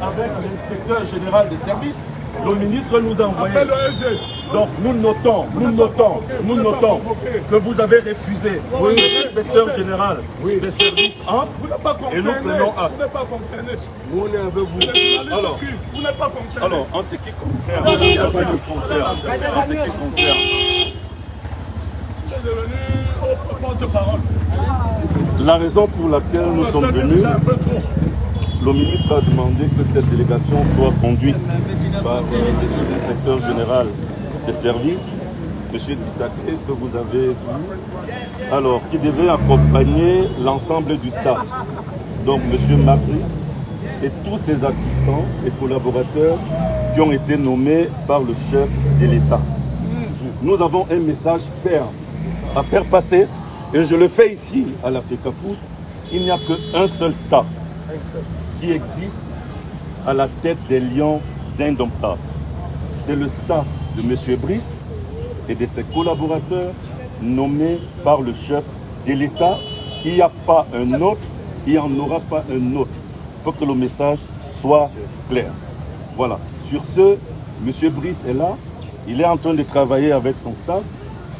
Avec l'inspecteur général des services, le ministre nous a envoyé. Donc nous notons que vous avez refusé l'inspecteur général des services et nous prenons acte. Vous n'êtes pas concerné. Nous on est avec vous. Vous n'êtes pas concerné. Alors, en ce qui concerne, Vous êtes devenu porte-parole. la raison pour laquelle nous sommes venus, le ministre a demandé que cette délégation soit conduite par l'inspecteur général des services, M. Dissacré, que vous avez vu, alors qui devait accompagner l'ensemble du staff. Donc M. Macri et tous ses assistants et collaborateurs qui ont été nommés par le chef de l'État. Nous avons un message ferme à faire passer, et je le fais ici à la FECAFOOT. Il n'y a qu'un seul staff qui existe à la tête des lions indomptables. C'est le staff de M. Brice et de ses collaborateurs nommés par le chef de l'État. Il n'y a pas un autre, il n'y en aura pas un autre. Il faut que le message soit clair. Voilà. Sur ce, M. Brice est là. Il est en train de travailler avec son staff.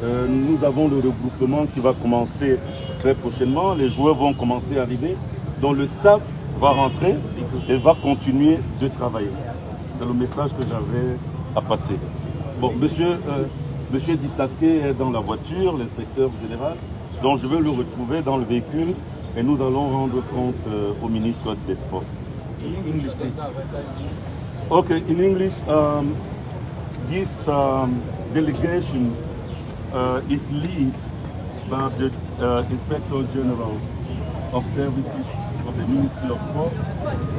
Nous avons le regroupement qui va commencer très prochainement. Les joueurs vont commencer à arriver. Donc le staff va rentrer et va continuer de travailler. C'est le message que j'avais à passer. Bon, monsieur Dissacré est dans la voiture, l'inspecteur général. Donc je vais le retrouver dans le véhicule et nous allons rendre compte au ministre des Sports. English, please. Okay, in English, this delegation is led by the Inspector General of Services of the Ministry of Sport,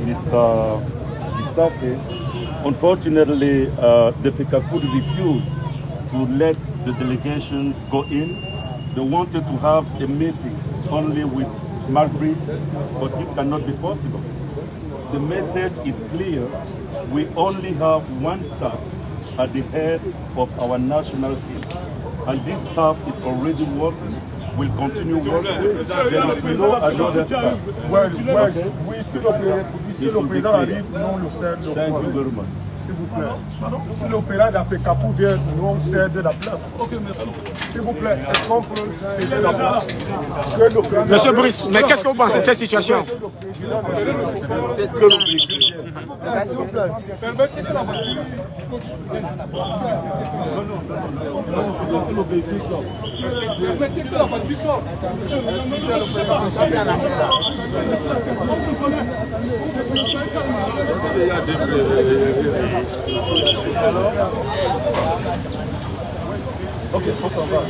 Mr. Dissacré. Unfortunately, the FECAFOOT refused to let the delegation go in. They wanted to have a meeting only with Mark Brice, but this cannot be possible. The message is clear. We only have one staff at the head of our national team. And this staff is already working, will continue working. There is no another staff. Si le président arrive, non, le cède. Thank you very much. S'il vous plaît. Si le président de la FECAFOOT vient, nous on cède la place. Ok, merci. S'il vous plaît, est-ce qu'on peut céder la place? Monsieur Brice, mais qu'est-ce que vous pensez de cette situation? S'il vous plaît. Permettez-nous la voiture. Permettez que la voiture sorte. Est-ce qu'il y a des... Ok, faut qu'on va.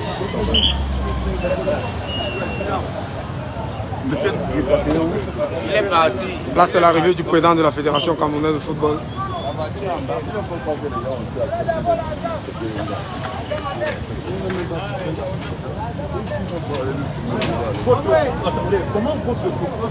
Monsieur, Il est parti. Là, c'est l'arrivée du président de la Fédération camerounaise de football. attendez, comment on compte le football?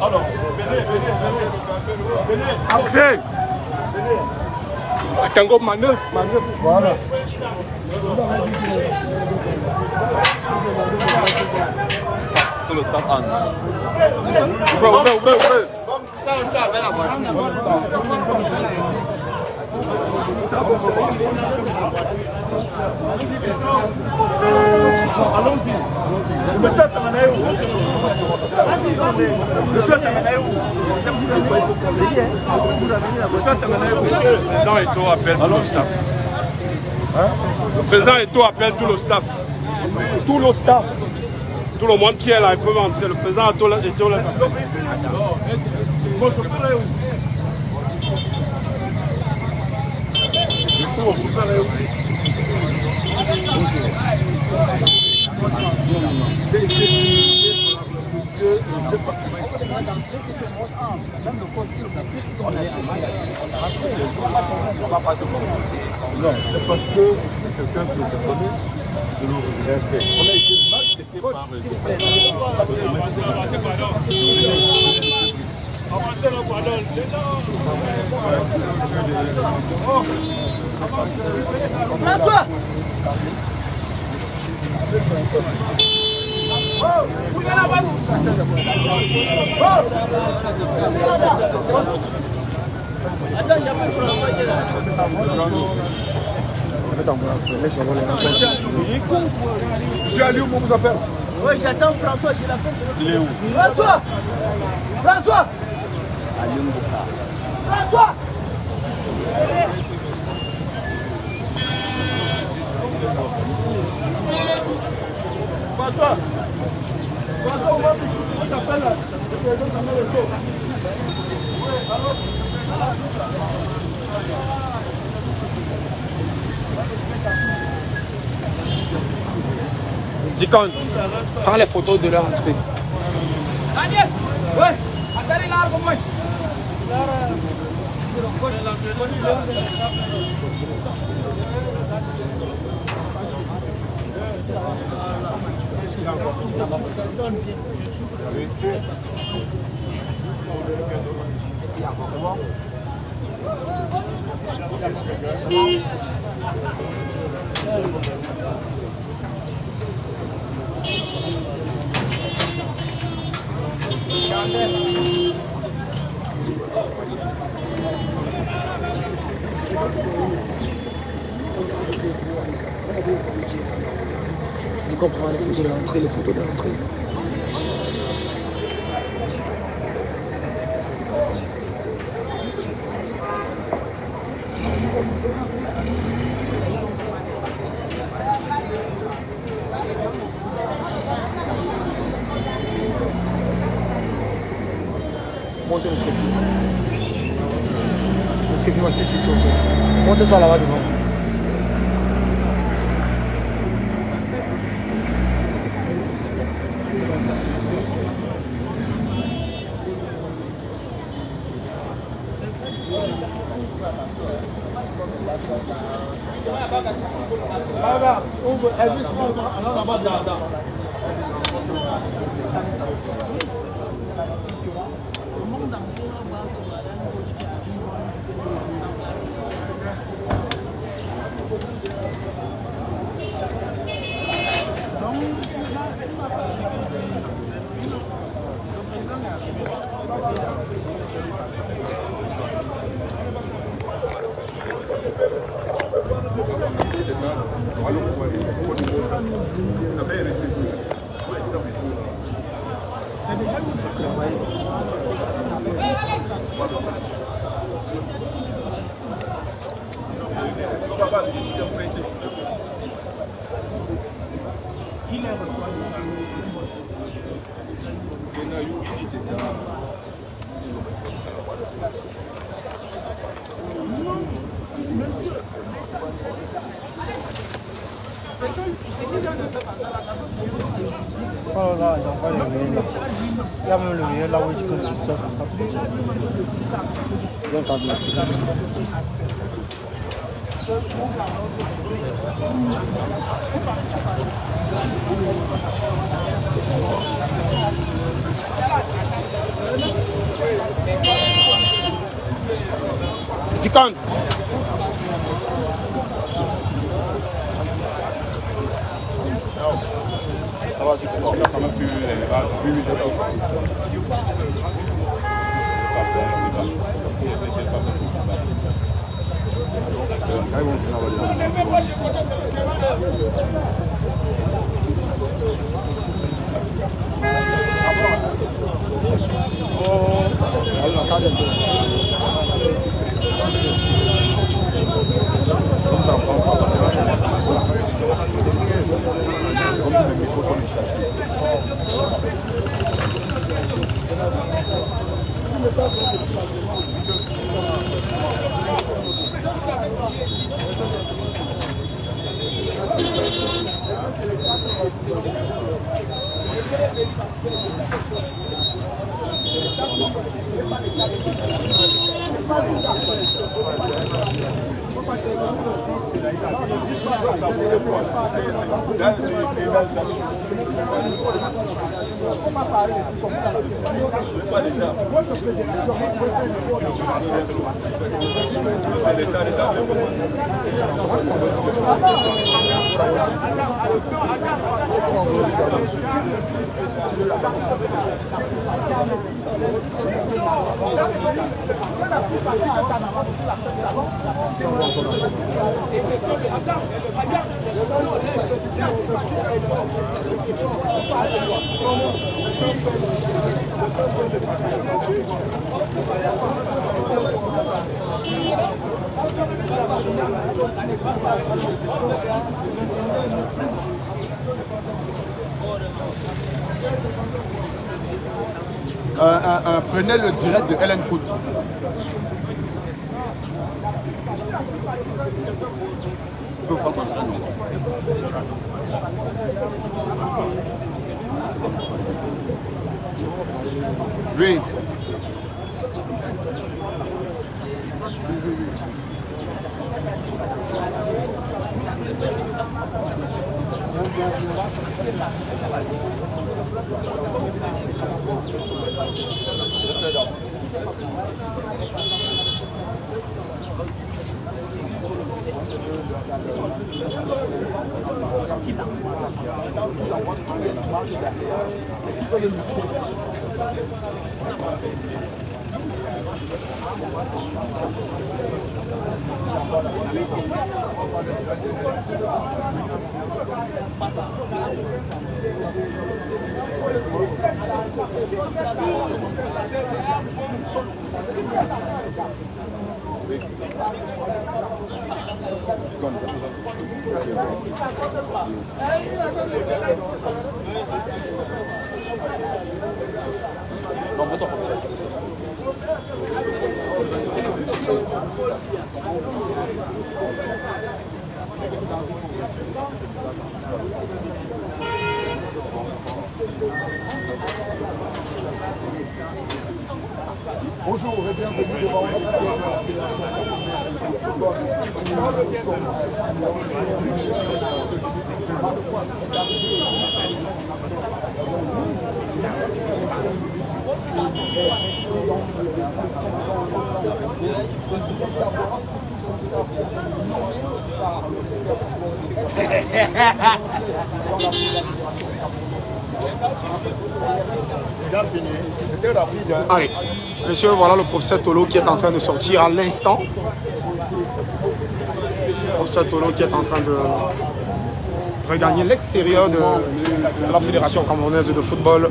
Alors, venez. Tango manœuvre. Voilà. Tout le staff entre. Ouvrez. Ça avec la voiture. Allons-y. Monsieur Tanganaïou. Monsieur Tanganaïou. Le président Eto'o appelle tout le staff. Le président Eto'o appelle tout le staff. Tout le staff. Tout le monde qui est là, il peut entrer. Le président Eto'o les appelle. Mon chauffeur est où? Mon chauffeur est où? va passer pour non, c'est parce que c'est quelqu'un que je connais, je le respecte. On a été maltraité par François! Attends, il y a pas de François qui est là. Monsieur Aliou, on vous appelle. Oui, j'attends François, j'ai la peine. Il est où? François! François! François! François! François, on t'appelle là. Dicon, prends les photos de leur entrée. Daniel! Ouais! Attendez là, comment? Tu comprends les photos de l'entrée, les photos de l'entrée. Montez votre pied. Votre pied, voici, s'il faut. Montez ça là-bas devant. Oh là, j'envoie le mail là. Il y a même le mail là où tu peux le sortir. Bien entendu. Dicon. Ça va, on a quand même pu Comme ça, on prend pas parce que là, je pense c'est comme si les micros sont déchargés. Prenez le direct de LN Foot. Oui. Bonjour et bienvenue devant le siège de la Allez, monsieur, voilà le professeur Tolo qui est en train de sortir à l'instant. Le professeur Tolo qui est en train de regagner l'extérieur de la Fédération camerounaise de football.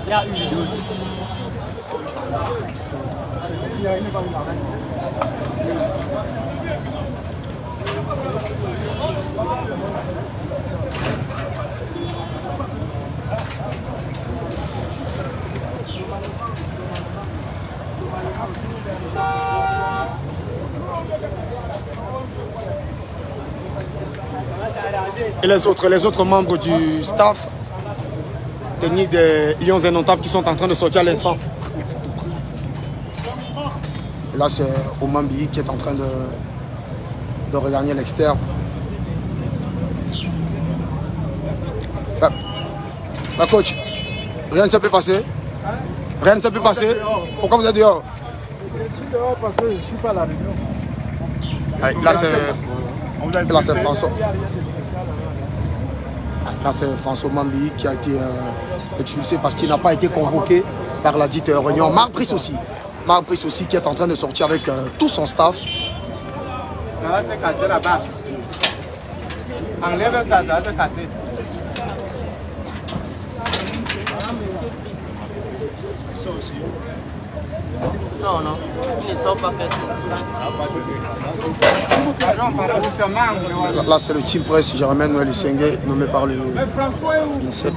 Il y a une vidéo. Et les autres membres du staff technique des Lions Indomptables qui sont en train de sortir à l'instant. Et là, c'est Omambi qui est en train de regagner l'extérieur. Bah, coach, rien ne s'est pu passer. Rien ne s'est pu passer. Pourquoi vous êtes dehors? Je suis dehors parce que je ne suis pas à la réunion. Là, c'est François. Là, c'est François Mambi qui a été expulsé parce qu'il n'a pas été convoqué par la dite réunion. Marc Brice aussi. Marc Brice aussi qui est en train de sortir avec tout son staff. Ça va se casser là-bas. Enlève ça, ça va se casser. Ça aussi. Ça, non. Il ne sort pas que ça. Ça va pas Là, c'est le team presse Germain Noël Sengue, nommé par le l'INSEP.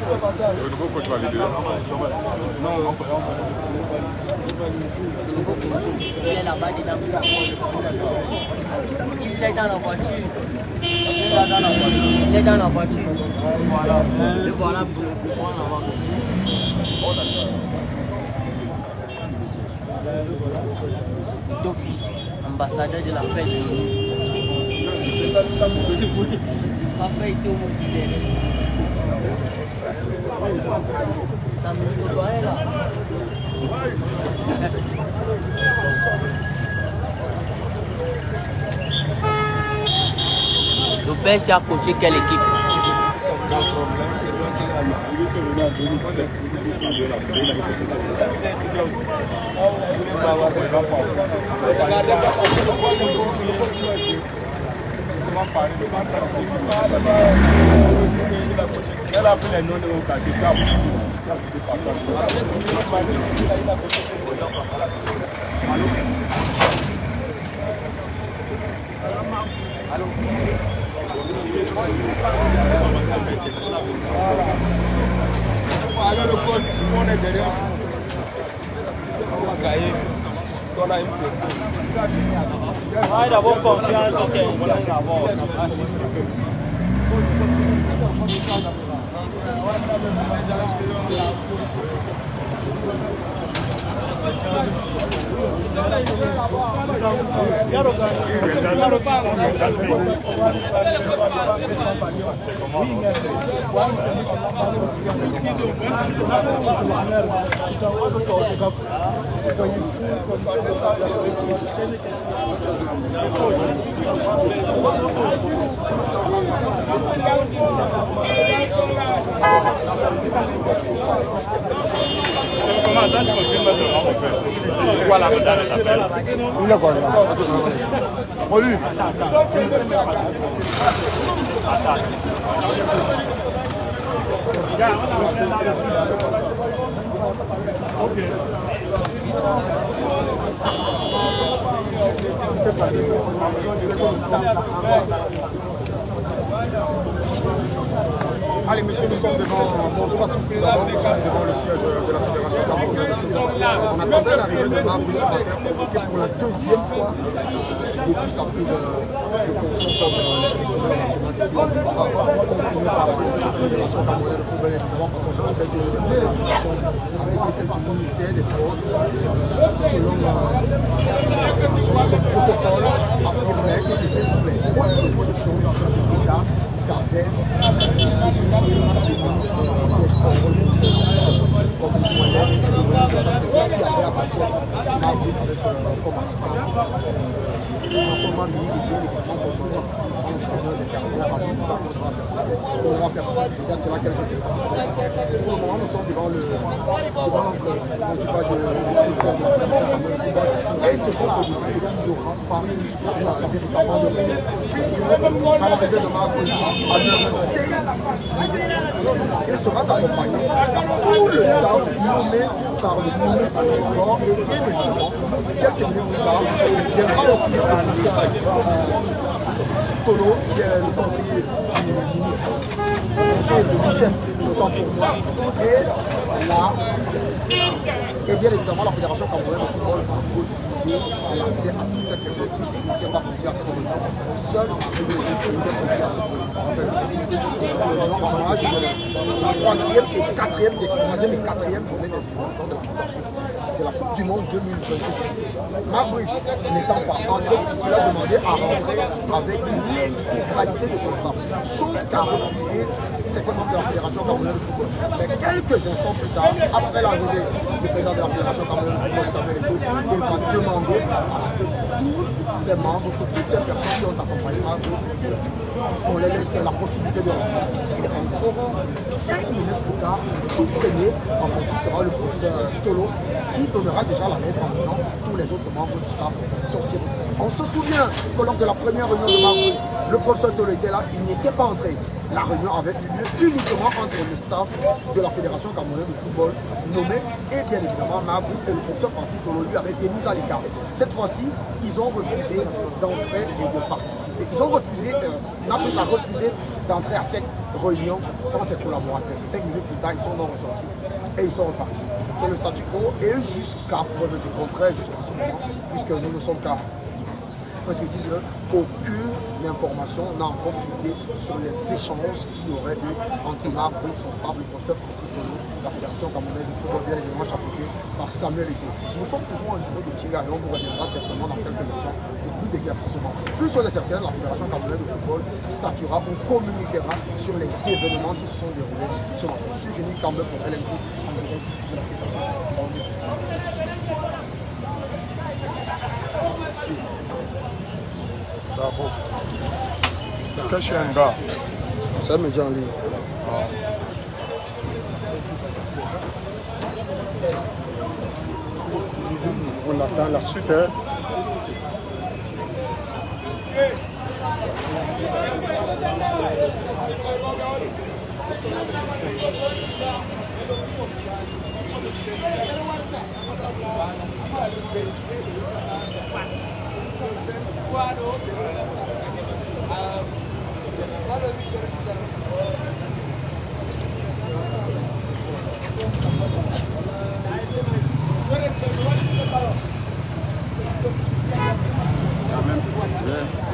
Le nouveau coach va l'aider. Il est là-bas dedans. Il est dans la voiture. Il est dans la voiture. Le voilà pour le prendre avant. D'office, ambassadeur de la paix de l'ONU. Papa était homosexuel. Ça me doit là. Lopez a coaché quelle équipe? Elle a pris les noms de mon quartier. Alors le code, tout le monde est derrière. On va gagner. Parce qu'on a une question. D'abord confiance, ok. D'abord. C'est quoi la médaille de l'appel? Il est quoi là? On lui. Allez, messieurs, nous sommes devant. Bonjour à tous. D'abord, nous sommes devant le siège de la Fédération camerounaise de football. On attendait l'arrivée de Marc ce matin, convoqué pour la deuxième fois depuis sa prise de fonction comme sélectionneur national. Confirmé par la Fédération camerounaise de football, évidemment, parce qu'on se rappelle que la fédération avait été celle du ministère des Sports, selon ce protocole, affirmait que c'était sous les hautes évolutions du chef de l'État qu'avait décidé le ministre des Sports comme une moyenne qui avait à sa tête Maurice avec comme assistant. François Mamie était l'équipement composé entraîneur des gardiens à on aura perçu peut-être cela quelques instants. Pour le moment, nous sommes devant l'encre principal de CCR de la Fédération camerounaise de football. Et ce qu'on peut vous dire, c'est qu'il n'y aura pas véritablement de règles. Puisque à l'arrivée de Marc Moïse, à l'UNC, il sera accompagné par tout le staff nommé par le ministre des Sports et bien évidemment, quelques minutes plus tard, il viendra aussi le commissaire Tolo, qui est le conseiller du ministre, le conseiller de l'INSEP, autant pour moi, et bien évidemment la Fédération camerounaise de football va refuser de lancer à toute cette personne puisqu'il n'était pas confié à cette réunion. Seul le ministre était confié à cette réunion. Troisième et quatrième journée des éliminatoires de la Coupe du Monde 2026. Mabrice n'étant pas entré puisqu'il a demandé à rentrer avec l'intégralité de son staff, chose qu'a refusé certains membres de la Fédération camerounaise de football. Mais quelques instants plus tard, après l'arrivée du président de la Fédération camerounaise de football, Samuel Eto'o, il va demander à ce que tous ces membres, que toutes ces personnes qui ont accompagné Mabrice, on les laisse la possibilité de rentrer. Ils rentreront 5 minutes plus tard, tout premier, en son titre sera le professeur Tolo, qui donnera déjà la lettre en disant tous les autres membres du staff sortiront. On se souvient que lors de la première réunion de Maurice, le professeur Tolo était là, il n'y était pas entré. la réunion avait eu lieu uniquement entre le staff de la Fédération camerounaise de football nommé et bien évidemment Marc-Brice et le professeur Francis Tolo lui avait été mis à l'écart. Cette fois-ci, ils ont refusé d'entrer et de participer. Ils ont refusé, Marc-Brice a refusé d'entrer à cette réunion sans ses collaborateurs. 5 minutes plus tard, ils sont non ressortis et ils sont repartis. C'est le statu quo et jusqu'à preuve du contraire, jusqu'à ce moment, puisque nous ne sommes qu'à parce qu'ils disent aucune information n'a encore fuité sur les échanges qu'il y aurait eu entre Marc-Brice, son staff, le professeur Francis Tolo, la Fédération camerounaise de football, bien évidemment chapeauté par Samuel Eto'o. Nous sommes toujours en niveau de Tinga et on vous reviendra certainement dans quelques instants pour plus d'éclaircissement. Une chose est certaine, la Fédération camerounaise de football statuera ou communiquera sur les événements qui se sont déroulés ce matin. Je suis Génie Campbell pour LNF en direct de la Fédération. Bravo. Cache un gars. Ça me dit en ligne. On attend la suite. Hein.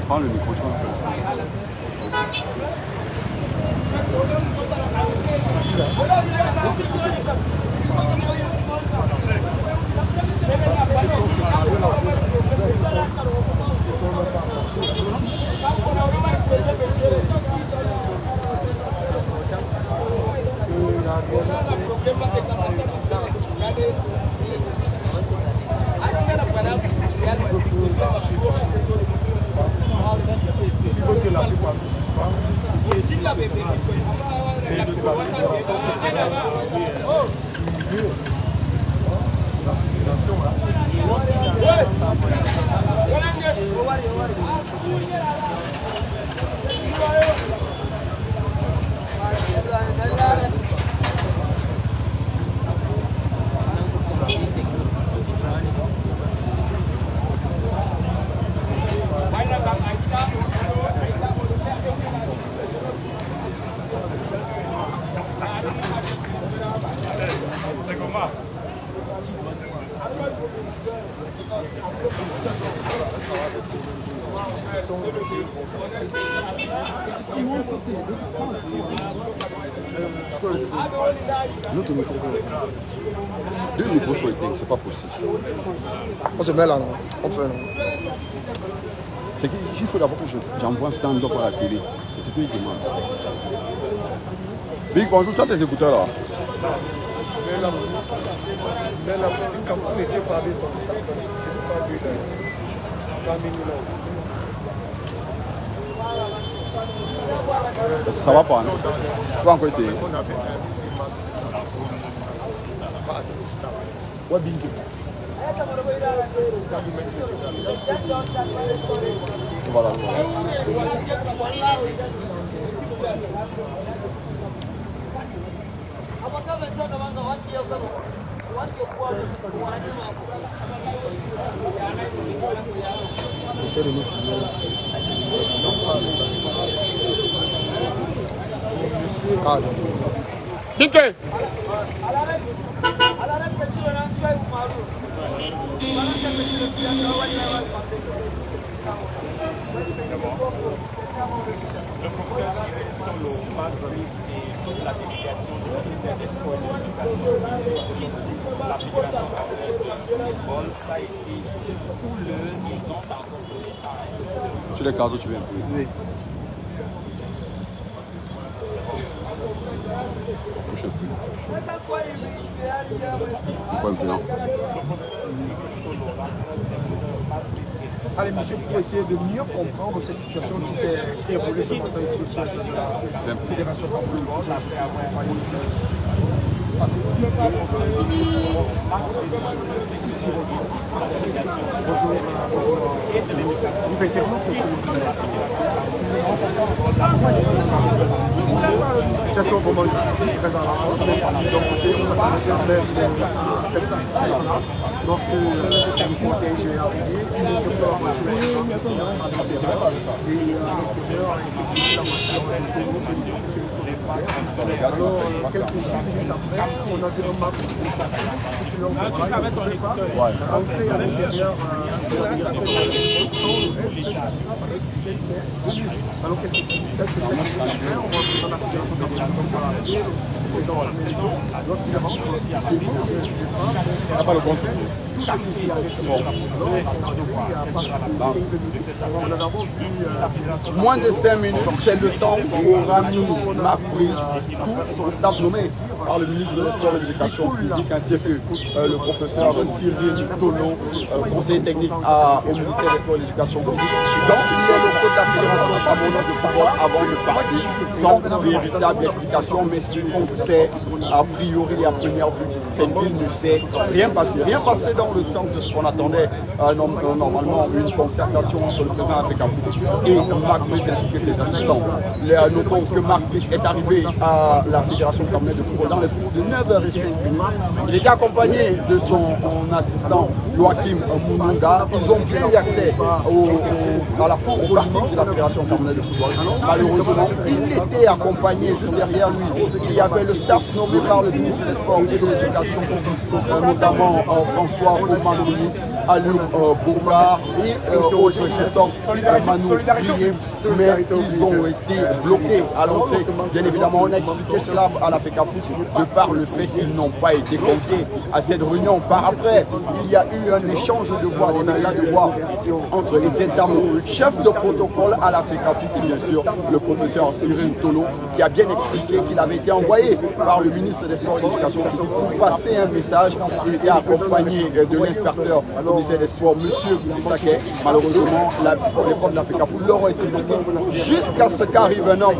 Prends le micro, tu vois. L'autre micro. Deux micros sont éteints, c'est pas possible. On se met là, non? On fait, non? C'est qu'il faut d'abord que j'envoie un stand-up à la télé. C'est ce qu'il demande. Big, bonjour, tu as tes écouteurs là? Mais la quand on était parlé son staff, je n'ai pas vu Ça va pas, non? Tu vas encore essayer? Ouais, bingo. Voilà. Essaye de nous filmer. Calme. Dinké! Le professeur Tolo, Marc-Brice et toute la délégation du ministère des Sports et de l'Éducation. Aujourd'hui, la Fédération camerounaise de football, ça a été houleux. Ils ont encore donné à... Tu les cadres, tu viens un peu. Oui. Faut que je fume. Pourquoi un peu là? Allez, monsieur, pour essayer de mieux comprendre cette situation qui s'est déroulée ce matin ici aussi à la Fédération camerounaise. Situation vraiment difficile, très à la fois. Donc, on a lorsque le cortège est arrivé, et l'extérieur alors, quelques minutes après, on a fait un match entrer à l'intérieur alors quelques secondes après, on va dans la fédération d'organisation pour la ville, le président Samuel Eto'o, lorsqu'il rentre, il n'a pas le conseil. Moins de 5 minutes, c'est le temps pour Rami Marc-Brice, tout son staff nommé par le ministre de Sport et de l'Éducation physique ainsi que le professeur Cyril Tolo, conseiller technique au ministère des Sports et de l'Éducation physique, dans les locaux de la Fédération camerounaise de football avant de partir, sans véritable explication, mais ce qu'on sait a priori et à première vue, c'est qu'il ne s'est rien passé. Rien passé dans le sens de ce qu'on attendait, normalement une concertation entre le président Africa Foot et Marc-Brice ainsi que ses assistants. Notons que Marc-Brice est arrivé à la Fédération camerounaise de football dans les cours de 9h05. Il était accompagné de son assistant Joachim Mounanga. Ils ont bien eu accès au parking de la Fédération camerounaise de football. Malheureusement, il était accompagné juste derrière lui. Il y avait le staff nommé par le ministre des Sports et de l'Éducation physique, notamment François Oumandouni, Alioum Boukar et autres Christophe Manou Prié, mais ils ont été bloqués à l'entrée. Bien évidemment, on a expliqué cela à la FECAFOOT de par le fait qu'ils n'ont pas été conviés à cette réunion. Par après, il y a eu un échange de voix, des éclats de voix entre Etienne Tamou, chef de protocole à la FECAFOOT, et bien sûr le professeur Cyril Tolo, qui a bien expliqué qu'il avait été envoyé par le ministre des Sports et de l'Éducation physique pour passer un message. Il était accompagné de l'inspecteur du ministère des Sports, M. Tissaké. Malheureusement, les portes de la FECAFOOT leur ont été bloquées jusqu'à ce qu'arrive un homme,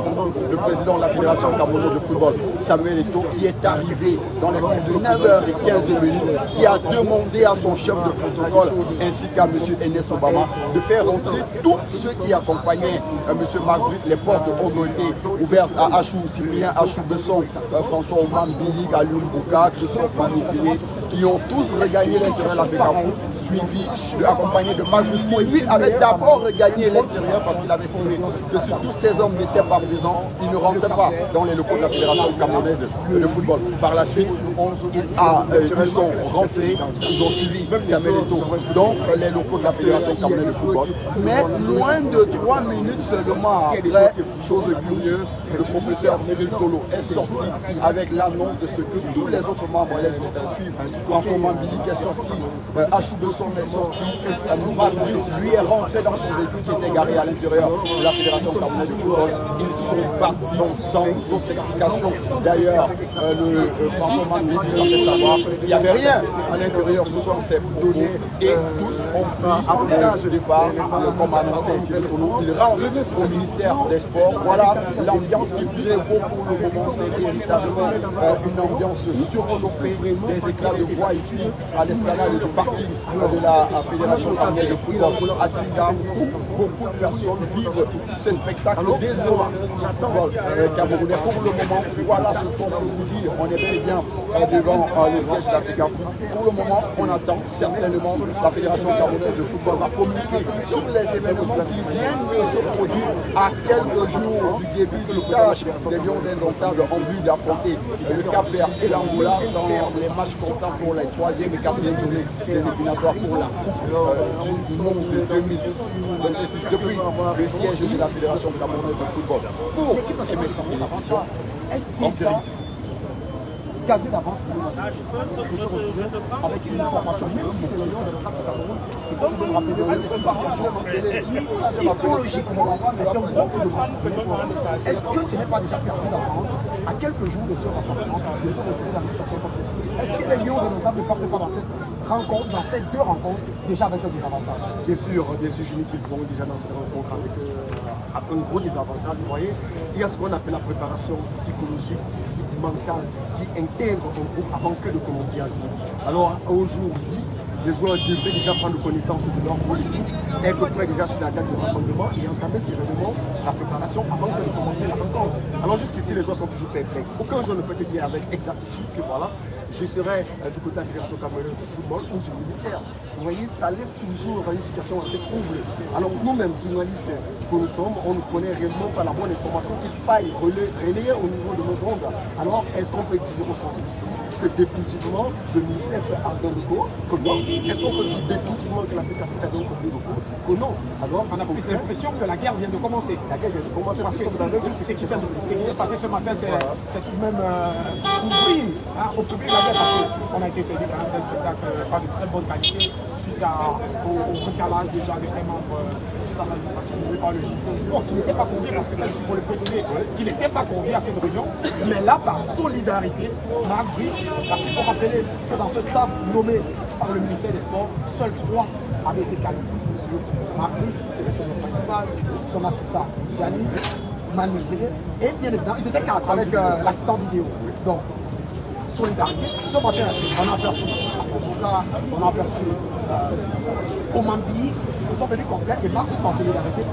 le président de la Fédération camerounaise de football, Samuel Eto'o, qui est arrivé dans les coups de 9h15, qui a demandé à son chef de protocole ainsi qu'à M. Enes Obama de faire rentrer tous ceux qui accompagnaient M. Marc-Brice. Les portes ont été ouvertes à Achou Cyprien, Achou Besson, François Oman, Billy, Alioum Boukar, Christophe Manifié, qui ont tous regagné l'intérieur de la FECAFOOT, suivi, accompagné de Marc-Brice, qui lui avait d'abord regagné l'extérieur parce qu'il avait estimé que si tous ces hommes n'étaient pas présents, ils ne rentraient pas dans les locaux de la Fédération camerounaise de football. Par la suite, ils sont rentrés, ils ont suivi Samuel Eto'o dans les locaux de la Fédération camerounaise de football. Mais moins de 3 minutes seulement après, chose curieuse, le professeur Cyril Tolo est sorti avec l'annonce de ce que tous les autres membres allaient suivre. François Mambili qui est sorti, Achou Besson est sorti, Marc-Brice lui est rentré dans son véhicule qui était garé à l'intérieur de la Fédération camerounaise de football. Ils sont partis sans autre explication. D'ailleurs, François Mambili nous a fait savoir qu'il n'y avait rien à l'intérieur, ce sont ses propos et tous ont pris le départ, comme annoncé Cyril Tolo. Il rentre au ministère des Sports. Voilà l'ambiance qui prévaut pour le moment, c'est véritablement une ambiance surchauffée, des éclats de voix ici à l'esplanade du parking de la Fédération camerounaise de football à Tsinga, où beaucoup de personnes vivent ce spectacle désolant du football camerounais. Pour le moment, voilà ce qu'on peut vous dire. On est bel et bien devant le siège d'Africa Foot. Pour le moment, on attend certainement la Fédération camerounaise de football va communiquer sur les événements qui viennent de se produire à quelques jours du début du stage des Lions indomptables en vue d'affronter le Cap-Vert et l'Angola dans les matchs comptants pour les 3e et 4e journées des éliminatoires pour la Coupe du Monde de 2026 depuis le siège de la Fédération camerounaise de football. Pour MSN Télévision, gagner d'avance pour se retrouver avec une information, même si c'est les Lions de Cap Cameroun. Et comme vous le rappelez, c'est une situation qui psychologiquement est un gros de match. Est-ce que ce n'est pas déjà perdu d'avance à quelques jours de ce rassemblement de se retrouver dans une situation comme celle-ci? Est-ce que les Lions de Notable ne partent pas dans cette rencontre, dans ces deux rencontres, déjà avec un désavantage? Bien sûr, Jimmy, qu'ils vont déjà dans cette rencontre avec un gros désavantage. Vous voyez, il y a ce qu'on appelle la préparation psychologique, physique, mentale, qui intègre un groupe avant que de commencer à jouer. Alors aujourd'hui, les joueurs devraient déjà prendre connaissance de leur rôle, être prêts déjà sur la date de rassemblement et entamer sérieusement la préparation avant de commencer la rencontre. Alors jusqu'ici, les joueurs sont toujours perplexes. Aucun joueur ne peut te dire avec exactitude que voilà, je serai du côté de la Fédération camerounaise de football ou du ministère. Vous voyez, ça laisse toujours une situation assez trouble. Alors nous-mêmes, journalistes que nous sommes, on ne connaît réellement pas la bonne information qu'il faille relayer au niveau de nos ondes. Alors, est-ce qu'on peut dire au sortir d'ici que définitivement le ministère peut avoir un nouveau que non? Est-ce qu'on peut dire définitivement que la Fédération a donné un nouveau que non? Alors, on a plus l'impression que la guerre vient de commencer. La guerre vient de commencer parce que ce qui s'est passé ce matin, c'est tout de même oubli, octobre la guerre, parce qu'on a été servi quand même d'un spectacle pas de très bonne qualité suite au recalage déjà de ses membres par le ministère du Sport, qui n'était pas convié, parce que ça, il faut le préciser, qui n'était pas convié à cette réunion, mais là, par solidarité, Marc Brice, parce qu'il faut rappeler que dans ce staff nommé par le ministère des Sports, seuls 3 avaient été qualifiés. Marc Brice, sélectionneur principal, son assistant Gianni, Manivrier, et bien évidemment, ils étaient 4 avec l'assistant vidéo. Donc, solidarité. Ce matin, on a aperçu on a aperçu Omambi, ils sont venus complets et Marc Brice en solidarité.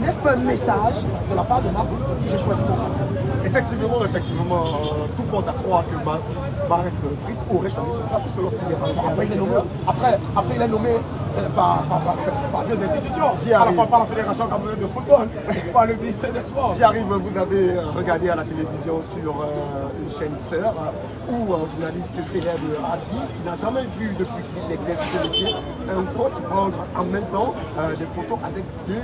N'est-ce pas un message de la part de Marc Brice petit, j'ai choisi mon camp? Effectivement, tout le monde à croire que Marc Brice aurait choisi son camp, parce que lorsqu'il est rentré, après il est nommé par 2 institutions, à la fois par la Fédération camerounaise de football, par le ministère des Sports. J'arrive, vous avez regardé à la télévision sur une chaîne sœur où un journaliste célèbre a dit qu'il n'a jamais vu depuis qu'il exerce ce métier un coach prendre en même temps des photos avec 2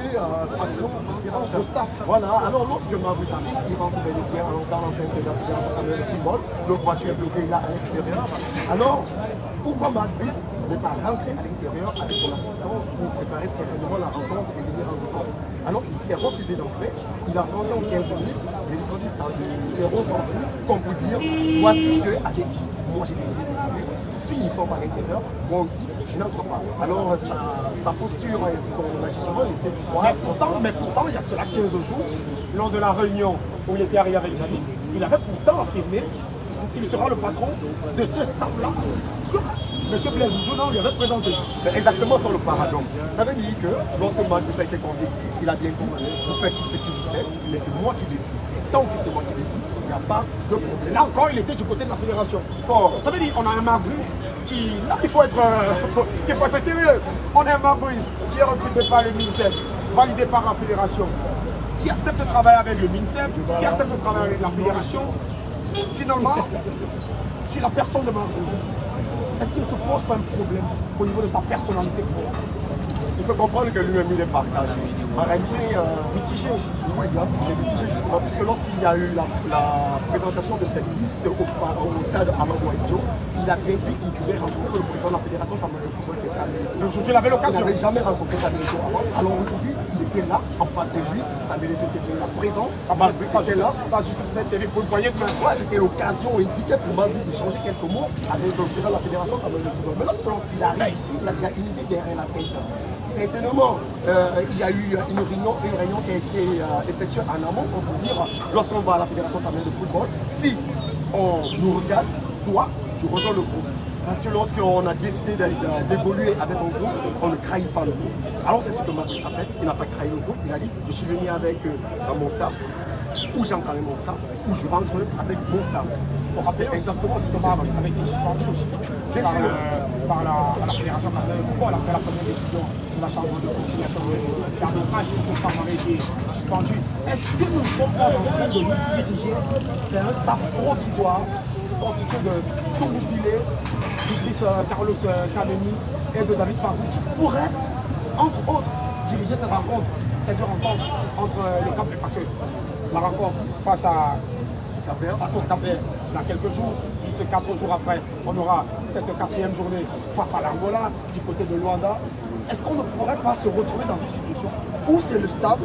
façons différentes de staff. Voilà, alors lorsque Marc Brice arrive, il rentre dans l'enceinte de la Fédération camerounaise de football, le voiture est bloquée là à l'extérieur. Alors, pourquoi Marc Brice n'est pas rentré à l'intérieur avec son assistant pour préparer certainement la rencontre et venir en rencontre? Alors il s'est refusé d'entrer, il a rentré en 15 minutes, il est descendu, il est ressenti comme pour dire voici ceux avec qui moi j'ai décidé de jouer. S'ils ne sont pas à l'intérieur, moi aussi je n'entre pas. Alors sa posture et son agissement laissait voir. Mais pourtant, il y a de cela 15 jours, lors de la réunion où il était arrivé avec Gianni, il avait pourtant affirmé qu'il sera le patron de ce staff-là. Monsieur Blaise Djounan lui avait présenté. C'est exactement ça le paradoxe. Ça veut dire que lorsque Marc Brice a été convié ici, il a bien dit vous faites tout ce qu'il vous fait, mais c'est moi qui décide. Et tant que c'est moi qui décide, il n'y a pas de problème. Là encore, il était du côté de la fédération. Bon, ça veut dire qu'on a un Marc Brice qui. Là, il faut être sérieux. On a un Marc Brice qui est recruté par le ministère, validé par la fédération, qui accepte de travailler avec le ministère, qui accepte de travailler avec la fédération. Finalement, sur la personne de Marc Brice, est-ce qu'il ne se pose pas un problème au niveau de sa personnalité? Il faut comprendre que lui-même il est partagé. En réalité, mitigé aussi. Oui, il est mitigé justement, puisque lorsqu'il y a eu la présentation de cette liste au stade Amadou Ahidjo, il a bien dit qu'il devait rencontrer le président de la Fédération camerounaise de football, qui est Samuel Eto'o. Donc je l'avais l'occasion. Il n'avait jamais rencontré Samuel Eto'o avant. Alors aujourd'hui, il était là, en face de lui. Samuel Eto'o était là, présent. Ça justifie série pour le foyer de main. Ouais, c'était l'occasion indiquée pour Marc Brice d'échanger quelques mots avec le président de la Fédération camerounaise de football. Mais lorsqu'il arrive ici, il a déjà une idée derrière la tête. Certainement, il y a eu une réunion qui a été effectuée en amont pour vous dire, lorsqu'on va à la Fédération camerounaise de football, si on nous regarde, toi, tu rejoins le groupe. Parce que lorsqu'on a décidé d'évoluer avec un groupe, on ne trahit pas le groupe. Alors c'est ce que Marc Brice a fait, il n'a pas trahi le groupe, il a dit, je suis venu avec mon staff, ou j'entre avec mon staff, ou je rentre avec mon staff. Pour rappeler exactement ce que Marc Brice avait été suspendu aussi par la Fédération camerounaise de football après la première décision de la Chambre de conciliation d'arbitrage, ce staff avait été suspendu. Est-ce que nous ne sommes pas en train de nous diriger vers un staff provisoire constitué de Toumou Bilé, d'Idriss Carlos Kameni et de David Parou, qui pourrait, entre autres, diriger cette rencontre, ces 2 rencontres entre les camps, parce que la rencontre face au Cap-Vert, c'est dans quelques jours, juste 4 jours après, on aura cette 4e journée face à l'Angola, du côté de Luanda. Est-ce qu'on ne pourrait pas se retrouver dans une situation où c'est le staff,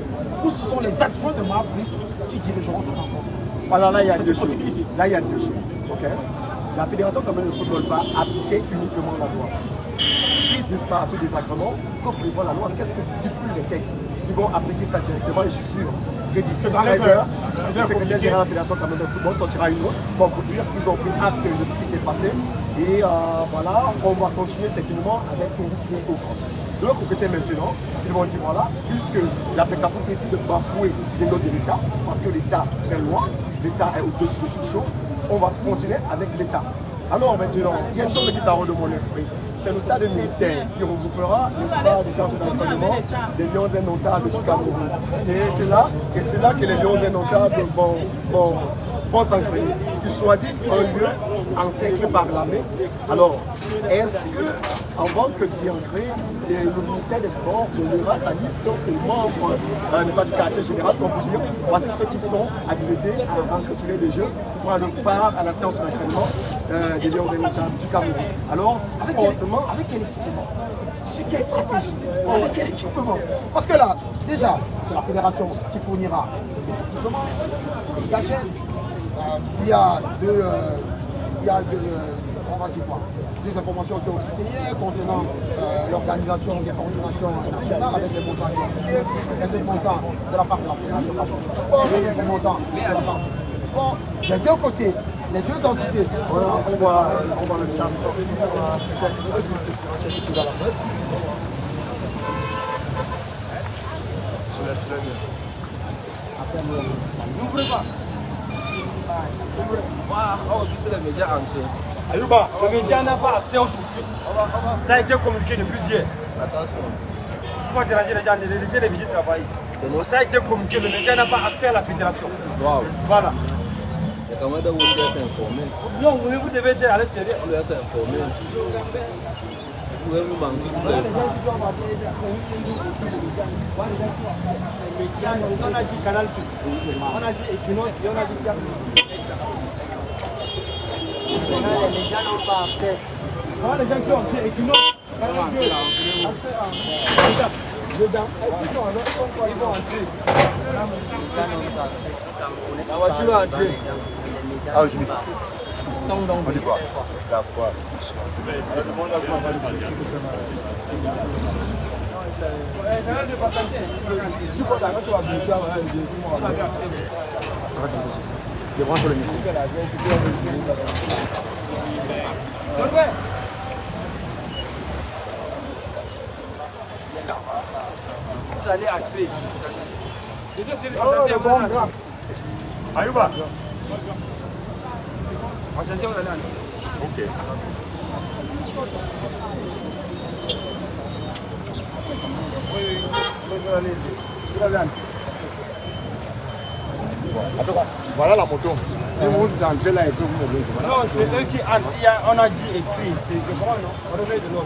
où ce sont les adjoints de Marc Brice qui dirigeront cette rencontre? Alors là, il y a 2 choses. Là, il y a 2 choses. Okay. La Fédération camerounaise de football va appliquer uniquement la loi. Suite n'est-ce pas, à ce désagrément, comme prévoit la loi, qu'est-ce que stipule les textes? Ils vont appliquer ça directement et je suis sûr que d'ici 13h, le secrétaire général de la Fédération camerounaise de football sortira une note pour vous dire qu'ils ont pris acte de ce qui s'est passé et voilà, on va continuer certainement avec un groupe au grand. De l'autre côté maintenant, ils vont dire voilà, puisque la FECAFOOT décide de bafouer les notes de l'État, parce que l'État est loin, l'État est au-dessus de toute chose, on va continuer avec l'État. Alors maintenant, il y a une chose qui t'arrête de mon esprit. C'est le stade militaire qui regroupera les séances d'entraînement des Lions indomptables du Cameroun. Et c'est là que les Lions indomptables vont s'entraîner. Ils choisissent un lieu encerclé par l'armée. Alors, est-ce que, avant que d'y entrer, le ministère des Sports donnera sa liste aux membres du quartier général pour vous dire voici ceux qui sont habilités à rentrer sur les jeux pour prendre part à la séance d'entraînement des Lions indomptables du Cameroun. Alors, forcément, avec quel équipement? Sur quelle stratégie? Avec quel équipement? Parce que là, déjà, c'est la fédération qui fournira des équipements, des gadgets. Il y a des informations qui ont été hier concernant l'organisation des coordinations nationales avec les montants identifiés, il y a des montants de la part de la fédération il y a des montants de la part du sport. Des deux côtés, les deux entités, on va le chercher. Ayouba, le média n'a pas accès aujourd'hui. Ça a été communiqué depuis hier. Attention. Il faut pas déranger les gens, laisser les visites travailler. Ça a été communiqué, le média n'a pas accès à la fédération. Voilà. Non, vous devez être à l'extérieur. Vous devez être informé. Vous pouvez vous manquer. On a dit Canal+, on a dit Equinox et on a dit Siam. Les gens n'ont pas accès. Les gens qui ont accès Equinox, Canal+, dedans, ils vont entrer. La voiture va entrer. Ah, je me dis. On dit quoi? D'accord. Débranche le micro. Vous allez entrer. Ayouba. En santé, on allait entrer. Ok. Voilà la moto. Si vous entrez là et que vous me voulez, non, c'est eux qui entrent. On a dit écrit. C'est comment, non? On revient de nous.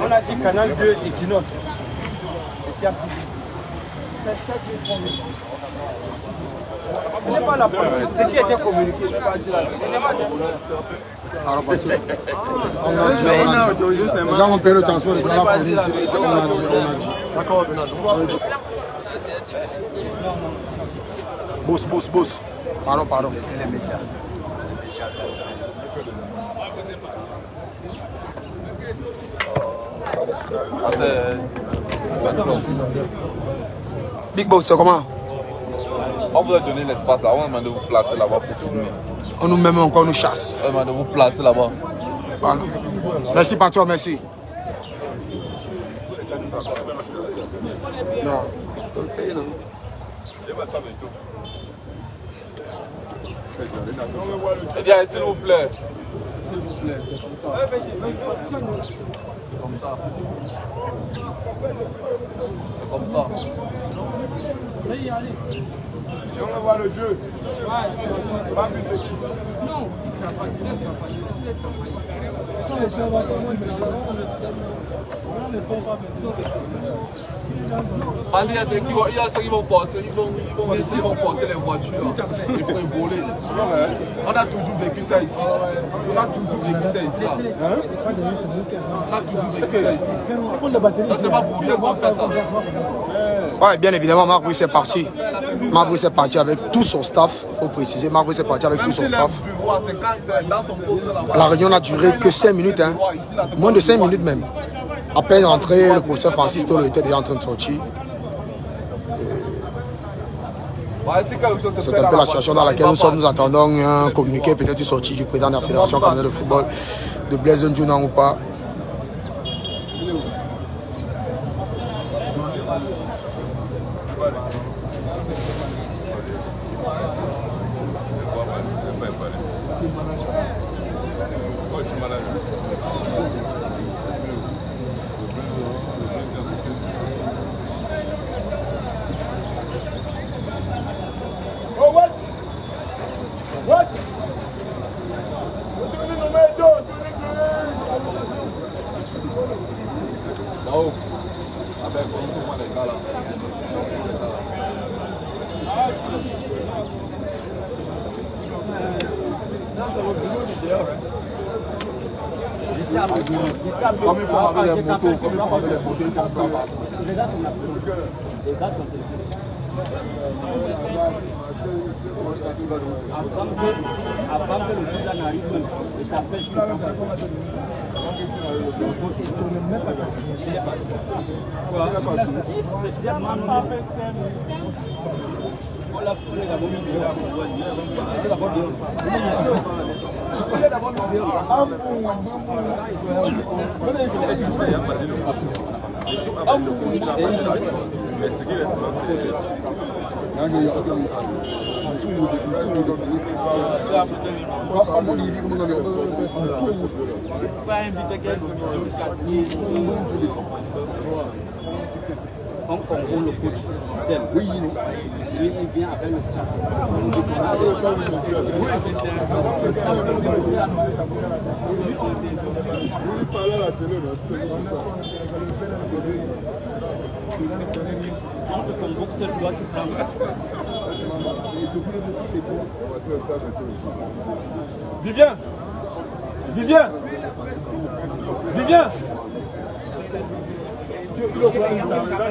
On a dit Canal 2 Equinox. Et c'est appris. Ce n'est pas la politique, ce qui a été communiqué. Alors parce que les gens ont payé le transport de la police. On a dit. D'accord. Boss. Pardon. Big Boss, c'est comment? On vous a donné l'espace là, on demande de vous placer là-bas pour filmer. On nous même encore nous chasse. On demande de vous placer là-bas. Voilà. Merci patron, merci. Non. Eh bien, s'il vous plaît. Comme ça. Et on va voir le jeu. Pas plus c'est qui? Non, il travaille, c'est le travail. C'est le Il y a ceux qui vont forcer, ils vont porter les voitures, ils vont voler. On a toujours vécu ça ici. On a toujours vécu ça ici. Ouais, bien évidemment, Marc, oui, c'est parti. Marbrice est parti avec tout son staff, il faut préciser. Marbrice est parti avec tout son staff. La réunion n'a duré que 5 minutes, hein. Moins de 5 minutes même. À peine entré, le professeur Francis Tolo était déjà en train de sortir. C'est un peu la situation dans laquelle nous sommes. Nous attendons un communiqué, peut-être une sortie du président de la Fédération camerounaise de football, de Blaise Ndjouna ou pas. Comme il faut avec les motos, comme il faut avec les motos, il faut se battre. Avant que le président n'arrive, le tapage on convoque le coach seul. Oui, lui, il vient avec le staff. Quand tu convoques seul, toi, tu prends. Vivien! Vivien! Vivien!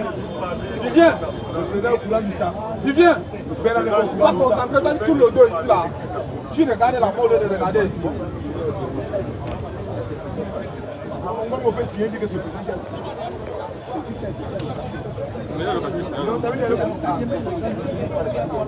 Vivien! Vivien! Va concentrer dans tout le dos ici là. Tu regardes la mode de regarder ici. On peut signer que c'est petit.